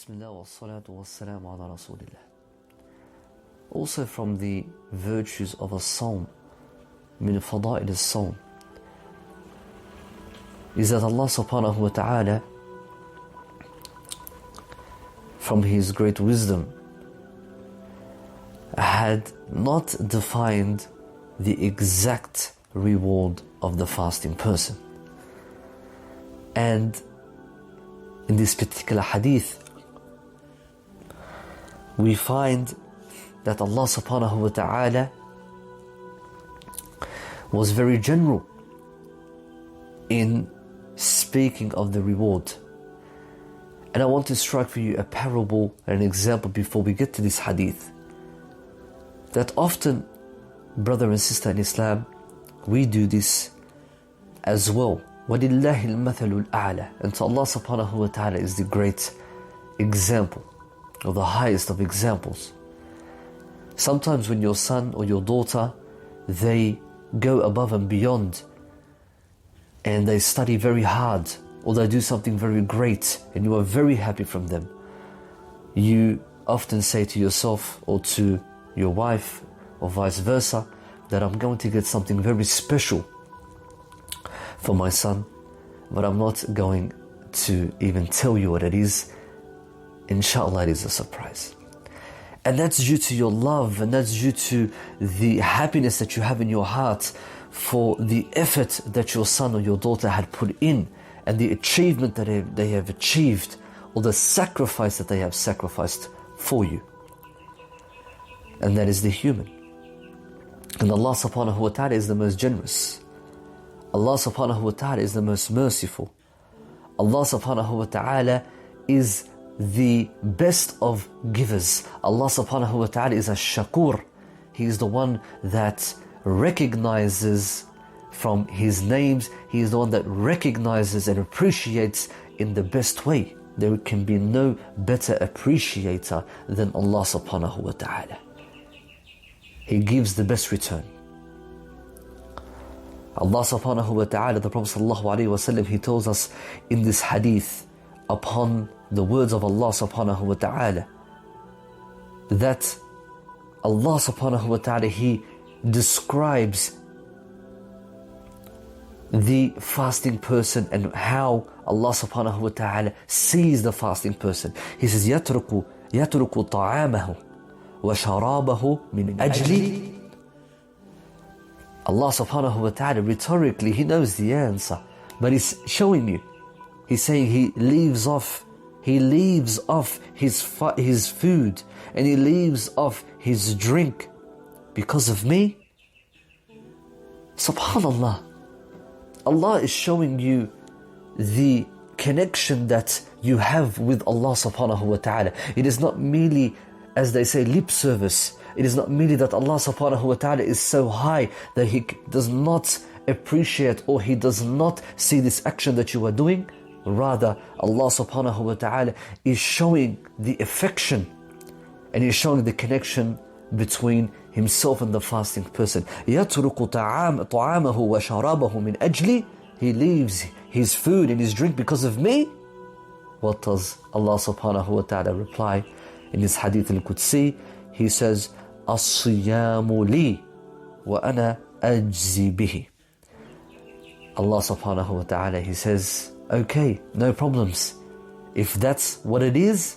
Bismillah wa salatu wa salam ala Rasulillah. Also from the virtues of a sawm, min fada'il as-sawm, is that Allah subhanahu wa ta'ala, from His great wisdom, had not defined the exact reward of the fasting person. And in this particular hadith, we find that Allah subhanahu wa ta'ala was very general in speaking of the reward. And I want to strike for you a parable, an example before we get to this hadith. That often, brother and sister in Islam, we do this as well. وَلِلَّهِ الْمَثَلُ الْأَعْلَى. And to Allah subhanahu wa ta'ala is the great example, or the highest of examples. Sometimes when your son or your daughter, they go above and beyond, and they study very hard, or they do something very great, and you are very happy from them, you often say to yourself or to your wife, or vice versa, that I'm going to get something very special for my son, but I'm not going to even tell you what it is. Inshallah, it is a surprise. And that's due to your love, and that's due to the happiness that you have in your heart for the effort that your son or your daughter had put in, and the achievement that they have achieved, or the sacrifice that they have sacrificed for you. And that is the human. And Allah subhanahu wa ta'ala is the most generous. Allah subhanahu wa ta'ala is the most merciful. Allah subhanahu wa ta'ala is the best of givers. Allah subhanahu wa ta'ala is a shakur. He is the one that recognizes from His names. He is the one that recognizes and appreciates in the best way. There can be no better appreciator than Allah subhanahu wa ta'ala. He gives the best return. Allah subhanahu wa ta'ala, the Prophet sallallahu alayhi wa sallam, he tells us in this hadith, upon the words of Allah subhanahu wa ta'ala, that Allah subhanahu wa ta'ala, He describes the fasting person and how Allah subhanahu wa ta'ala sees the fasting person. He says, يَتْرُكُ طَعَامَهُ وَشَرَابَهُ مِنْ أَجْلِ. Allah subhanahu wa ta'ala, rhetorically, He knows the answer, but He's showing you. He's saying He leaves off his food, and He leaves off his drink because of me. Subhanallah. Allah is showing you the connection that you have with Allah subhanahu wa ta'ala. It is not merely, as they say, lip service. It is not merely that Allah subhanahu wa ta'ala is so high that He does not appreciate, or He does not see this action that you are doing. Rather, Allah subhanahu wa ta'ala is showing the affection, and He's showing the connection between Himself and the fasting person. يَتْرُكُ طَعَامَهُ وَشَرَابَهُ مِنْ أَجْلِ. He leaves his food and his drink because of me. What does Allah subhanahu wa ta'ala reply in this hadith al-Qudsi? He says, الصِّيَامُ لِي وَأَنَا أَجْزِي بِهِ. Allah subhanahu wa ta'ala, He says, okay, no problems. If that's what it is,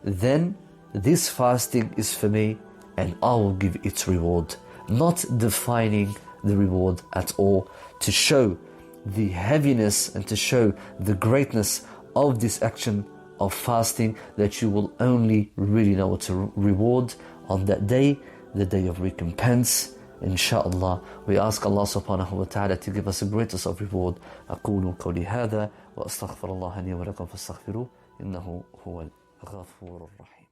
then this fasting is for me, and I will give its reward. Not defining the reward at all, to show the heaviness and to show the greatness of this action of fasting, that you will only really know what to reward on that day, the day of recompense. Insha'Allah, we ask Allah subhanahu wa ta'ala to give us the greatest of reward. أقول قولي هذا وأستغفر الله لي ولكم فاستغفروه إنه هو الغفور الرحيم.